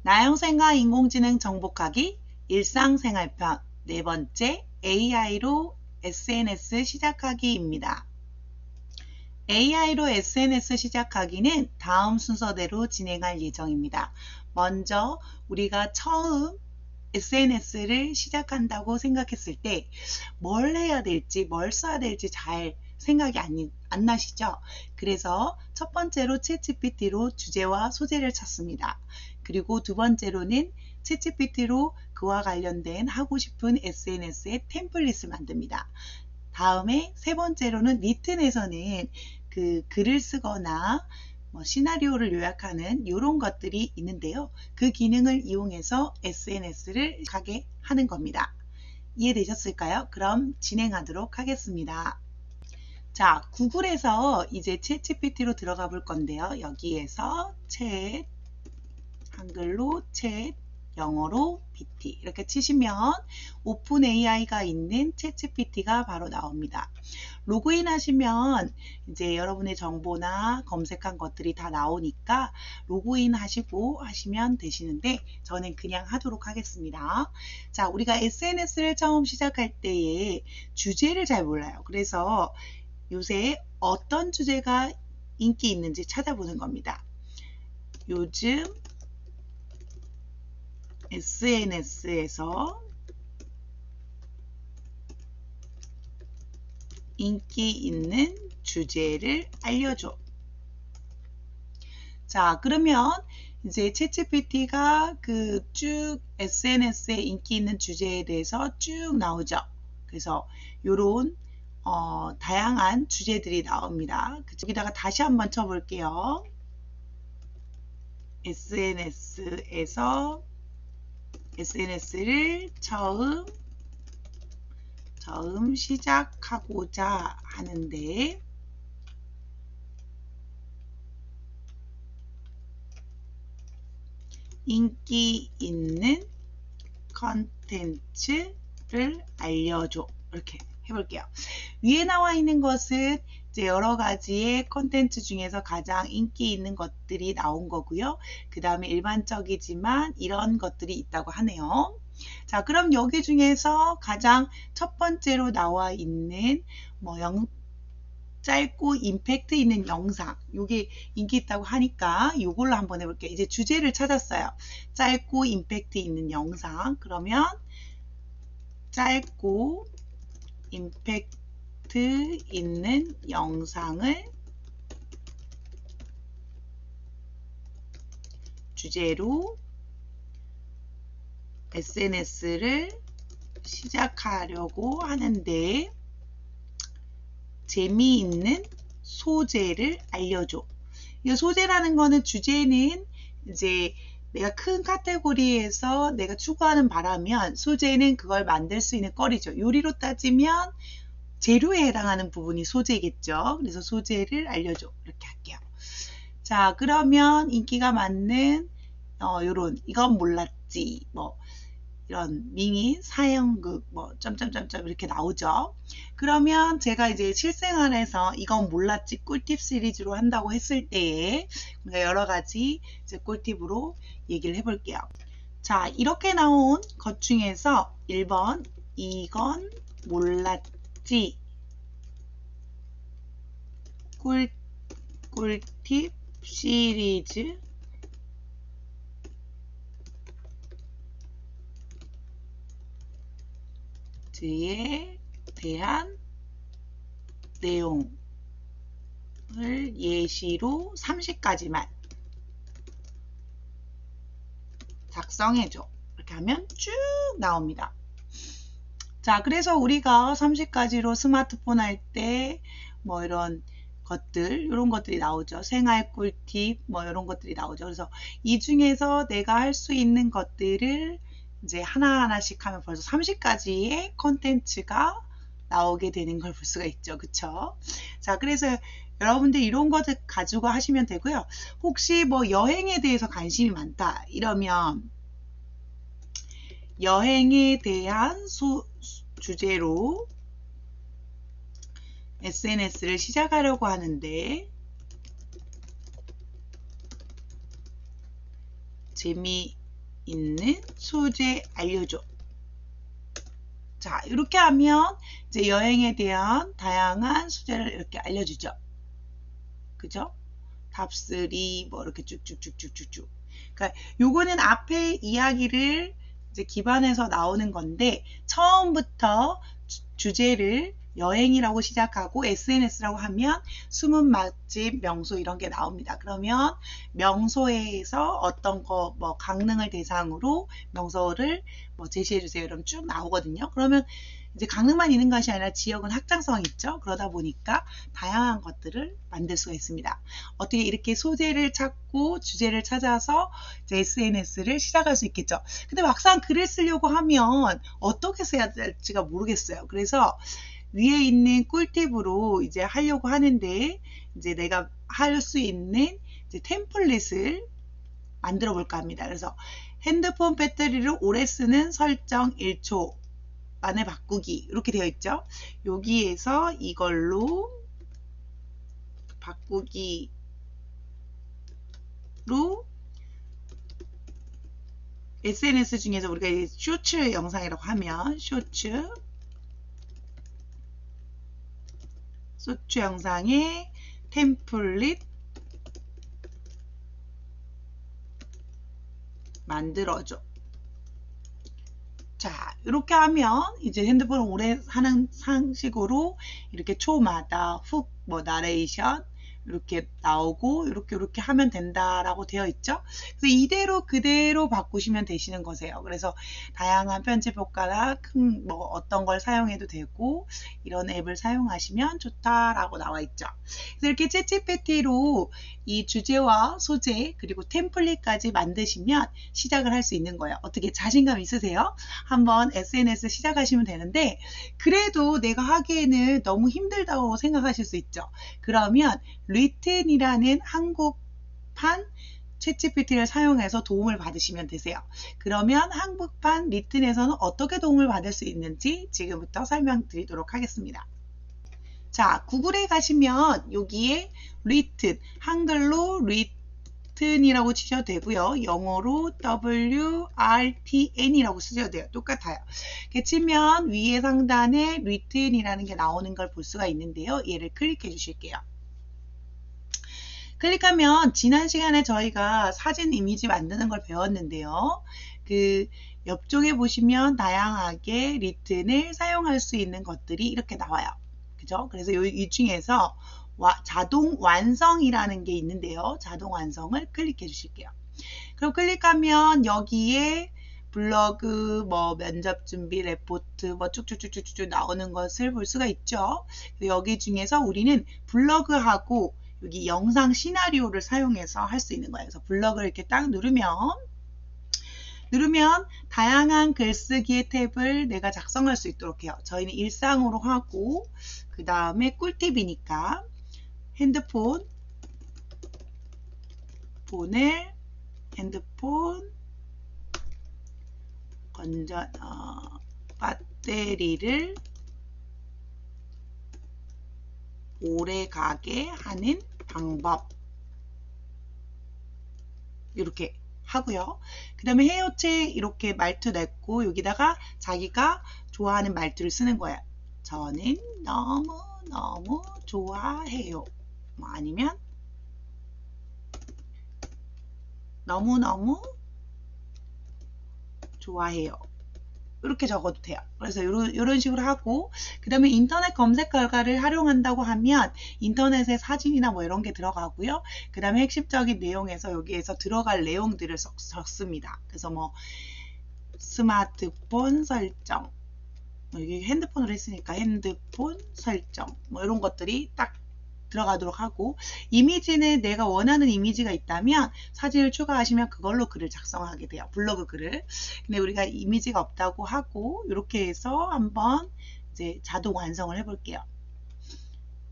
나영생과 인공지능 정복하기 일상생활편 네 번째 AI로 SNS 시작하기입니다. AI로 SNS 시작하기는 다음 순서대로 진행할 예정입니다. 먼저 우리가 처음 SNS를 시작한다고 생각했을 때 뭘 해야 될지 뭘 써야 될지 잘 생각이 안 나시죠? 그래서 첫 번째로 챗GPT로 주제와 소재를 찾습니다. 그리고 두 번째로는 챗GPT로 그와 관련된 하고 싶은 SNS의 템플릿을 만듭니다. 다음에 세 번째로는 니트넷에서는 그 글을 쓰거나 시나리오를 요약하는 이런 것들이 있는데요. 그 기능을 이용해서 SNS를 가게 하는 겁니다. 이해되셨을까요? 그럼 진행하도록 하겠습니다. 자, 구글에서 이제 챗GPT로 들어가 볼 건데요. 여기에서 챗, 한글로 챗, 영어로 PT 이렇게 치시면 오픈 AI가 있는 챗GPT가 바로 나옵니다. 로그인 하시면 이제 여러분의 정보나 검색한 것들이 다 나오니까 로그인 하시고 하시면 되시는데 저는 그냥 하도록 하겠습니다. 자, 우리가 SNS를 처음 시작할 때에 주제를 잘 몰라요. 그래서 요새 어떤 주제가 인기 있는지 찾아보는 겁니다. 요즘 SNS에서 인기 있는 주제를 알려줘. 자, 그러면 이제 챗GPT가 그 쭉 SNS에 인기 있는 주제에 대해서 쭉 나오죠. 그래서 요런 다양한 주제들이 나옵니다. 여기다가 다시 한번 쳐볼게요. SNS에서 SNS를 처음 시작하고자 하는데 인기 있는 컨텐츠를 알려줘. 이렇게 해볼게요. 위에 나와 있는 것은 이제 여러 가지의 컨텐츠 중에서 가장 인기 있는 것들이 나온 거고요. 그 다음에 일반적이지만 이런 것들이 있다고 하네요. 자, 그럼 여기 중에서 가장 첫 번째로 나와 있는 짧고 임팩트 있는 영상, 이게 인기 있다고 하니까 이걸로 한번 해볼게요. 이제 주제를 찾았어요. 짧고 임팩트 있는 영상. 그러면 짧고 임팩트 있는 영상을 주제로 SNS를 시작하려고 하는데 재미있는 소재를 알려줘. 이 소재라는 거는 주제는 이제 내가 큰 카테고리에서 내가 추구하는 바라면 소재는 그걸 만들 수 있는 거리죠. 요리로 따지면 재료에 해당하는 부분이 소재겠죠. 그래서 소재를 알려줘. 이렇게 할게요. 자, 그러면 인기가 많은 요런 이건 몰랐지 이런 미니 사연극 점점점점 이렇게 나오죠. 그러면 제가 이제 실생활에서 이건 몰랐지 꿀팁 시리즈로 한다고 했을 때에 여러 가지 이제 꿀팁으로 얘기를 해볼게요. 자, 이렇게 나온 것 중에서 1번 이건 몰랐지 꿀팁 시리즈에 대한 내용을 예시로 30가지만 작성해줘. 이렇게 하면 쭉 나옵니다. 자, 그래서 우리가 30가지로 스마트폰 할 때 이런 것들, 이런 것들이 나오죠. 생활 꿀팁, 이런 것들이 나오죠. 그래서 이 중에서 내가 할 수 있는 것들을 이제 하나하나씩 하면 벌써 30가지의 컨텐츠가 나오게 되는 걸 볼 수가 있죠. 그쵸? 자, 그래서 여러분들 이런 것들 가지고 하시면 되고요. 혹시 여행에 대해서 관심이 많다 이러면 여행에 대한 주제로 SNS를 시작하려고 하는데 재미있는 있는 소재 알려줘. 자, 이렇게 하면 이제 여행에 대한 다양한 소재를 이렇게 알려주죠. 그죠? 답3 뭐 이렇게 쭉쭉쭉쭉쭉쭉. 그러니까 요거는 앞에 이야기를 이제 기반해서 나오는 건데 처음부터 주제를 여행이라고 시작하고 SNS라고 하면 숨은 맛집, 명소 이런 게 나옵니다. 그러면 명소에서 어떤 거 뭐 강릉을 대상으로 명소를 뭐 제시해 주세요. 이러면 쭉 나오거든요. 그러면 이제 강릉만 있는 것이 아니라 지역은 확장성이 있죠. 그러다 보니까 다양한 것들을 만들 수가 있습니다. 어떻게 이렇게 소재를 찾고 주제를 찾아서 이제 SNS를 시작할 수 있겠죠. 근데 막상 글을 쓰려고 하면 어떻게 써야 될지가 모르겠어요. 그래서 위에 있는 꿀팁으로 이제 하려고 하는데 이제 내가 할 수 있는 이제 템플릿을 만들어 볼까 합니다. 그래서 핸드폰 배터리를 오래 쓰는 설정 1초 안에 바꾸기 이렇게 되어 있죠. 여기에서 이걸로 바꾸기로 SNS 중에서 우리가 쇼츠 영상이라고 하면 쇼츠 영상의 템플릿 만들어줘. 자, 이렇게 하면 이제 핸드폰을 오래 하는 상식으로 이렇게 초마다 훅 뭐 나레이션 이렇게 나오고 이렇게 하면 된다라고 되어 있죠. 그래서 이대로 그대로 바꾸시면 되시는 거세요. 그래서 다양한 편집 효과나 큰 뭐 어떤 걸 사용해도 되고 이런 앱을 사용하시면 좋다라고 나와 있죠. 그래서 이렇게 챗GPT로 이 주제와 소재 그리고 템플릿까지 만드시면 시작을 할 수 있는 거예요. 어떻게 자신감 있으세요? 한번 SNS 시작하시면 되는데 그래도 내가 하기에는 너무 힘들다고 생각하실 수 있죠. 그러면 리튼이라는 한국판 챗GPT를 사용해서 도움을 받으시면 되세요. 그러면 한국판 리튼에서는 어떻게 도움을 받을 수 있는지 지금부터 설명드리도록 하겠습니다. 자, 구글에 가시면 여기에 리튼, 한글로 리튼이라고 치셔도 되고요. 영어로 WRTN이라고 쓰셔도 돼요. 똑같아요. 이렇게 치면 위에 상단에 리튼이라는 게 나오는 걸 볼 수가 있는데요. 얘를 클릭해 주실게요. 클릭하면 지난 시간에 저희가 사진 이미지 만드는 걸 배웠는데요. 그 옆쪽에 보시면 다양하게 리튼을 사용할 수 있는 것들이 이렇게 나와요. 그죠? 그래서 이 중에서 자동 완성이라는 게 있는데요. 자동 완성을 클릭해 주실게요. 그럼 클릭하면 여기에 블로그, 뭐 면접 준비, 레포트, 뭐 쭉쭉쭉쭉 나오는 것을 볼 수가 있죠. 여기 중에서 우리는 블로그하고 여기 영상 시나리오를 사용해서 할 수 있는 거예요. 그래서 블로그를 이렇게 딱 누르면 다양한 글쓰기의 탭을 내가 작성할 수 있도록 해요. 저희는 일상으로 하고 그 다음에 꿀팁이니까 핸드폰 배터리를 오래 가게 하는 방법 이렇게 하고요. 그 다음에 헤어체 이렇게 말투 냈고 여기다가 자기가 좋아하는 말투를 쓰는 거예요. 저는 너무너무 좋아해요. 뭐 아니면 너무너무 좋아해요. 이렇게 적어도 돼요. 그래서 이런 식으로 하고 그 다음에 인터넷 검색 결과를 활용한다고 하면 인터넷에 사진이나 뭐 이런 게 들어가고요. 그 다음에 핵심적인 내용에서 여기에서 들어갈 내용들을 적습니다. 그래서 뭐 스마트폰 설정 여기 핸드폰으로 했으니까 핸드폰 설정 뭐 이런 것들이 딱 들어가도록 하고 이미지는 내가 원하는 이미지가 있다면 사진을 추가하시면 그걸로 글을 작성하게 돼요. 블로그 글을. 근데 우리가 이미지가 없다고 하고 이렇게 해서 한번 이제 자동 완성을 해볼게요.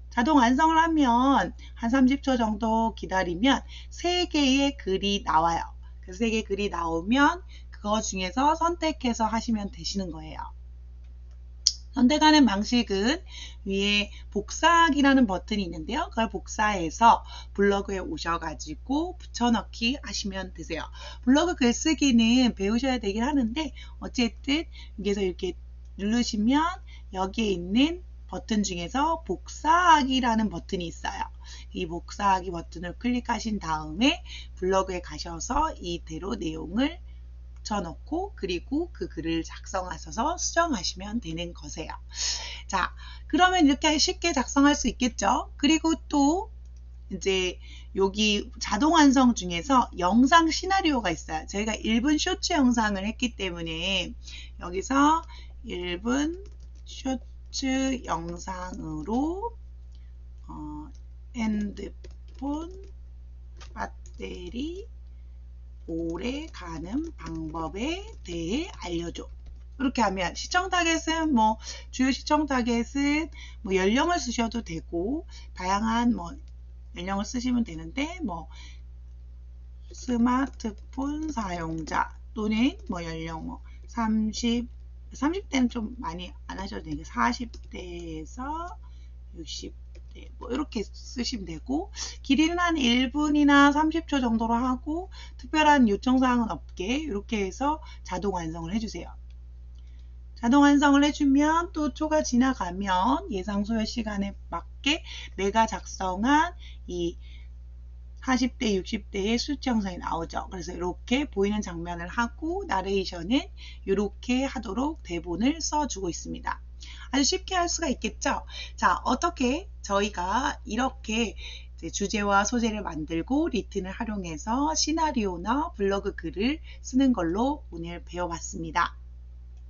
자동 완성을 하면 한 30초 정도 기다리면 3개의 글이 나와요. 그래서 3개의 글이 나오면 그거 중에서 선택해서 하시면 되시는 거예요. 선택하는 방식은 위에 복사하기라는 버튼이 있는데요. 그걸 복사해서 블로그에 오셔가지고 붙여넣기 하시면 되세요. 블로그 글쓰기는 배우셔야 되긴 하는데 어쨌든 여기서 이렇게 누르시면 여기에 있는 버튼 중에서 복사하기라는 버튼이 있어요. 이 복사하기 버튼을 클릭하신 다음에 블로그에 가셔서 이대로 내용을 붙여넣고 그리고 그 글을 작성하셔서 수정하시면 되는 거세요. 자, 그러면 이렇게 쉽게 작성할 수 있겠죠? 그리고 또 이제 여기 자동 완성 중에서 영상 시나리오가 있어요. 저희가 1분 쇼츠 영상을 했기 때문에 여기서 1분 쇼츠 영상으로 핸드폰 배터리 오래 가는 방법에 대해 알려줘. 이렇게 하면 시청 타겟은 주요 시청 타겟은 연령을 쓰셔도 되고 다양한 연령을 쓰시면 되는데 스마트폰 사용자 또는 연령 30대는 좀 많이 안 하셔도 되니까 40대에서 60대 이렇게 쓰시면 되고 길이는 한 1분이나 30초 정도로 하고 특별한 요청사항은 없게 이렇게 해서 자동 완성을 해주세요. 자동 완성을 해주면 또 초가 지나가면 예상 소요 시간에 맞게 내가 작성한 이 40대, 60대의 수치 영상이 나오죠. 그래서 이렇게 보이는 장면을 하고 나레이션은 이렇게 하도록 대본을 써주고 있습니다. 아주 쉽게 할 수가 있겠죠? 자, 어떻게 저희가 이렇게 주제와 소재를 만들고 리튼을 활용해서 시나리오나 블로그 글을 쓰는 걸로 오늘 배워봤습니다.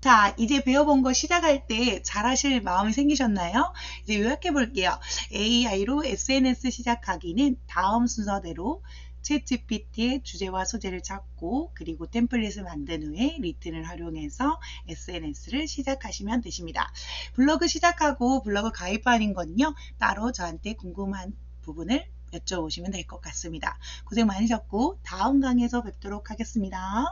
자, 이제 배워본 거 시작할 때 잘하실 마음이 생기셨나요? 이제 요약해 볼게요. AI로 SNS 시작하기는 다음 순서대로 챗GPT의 주제와 소재를 찾고 그리고 템플릿을 만든 후에 리튼을 활용해서 SNS를 시작하시면 되십니다. 블로그 시작하고 블로그 가입하는 건요. 따로 저한테 궁금한 부분을 여쭤보시면 될 것 같습니다. 고생 많으셨고 다음 강의에서 뵙도록 하겠습니다.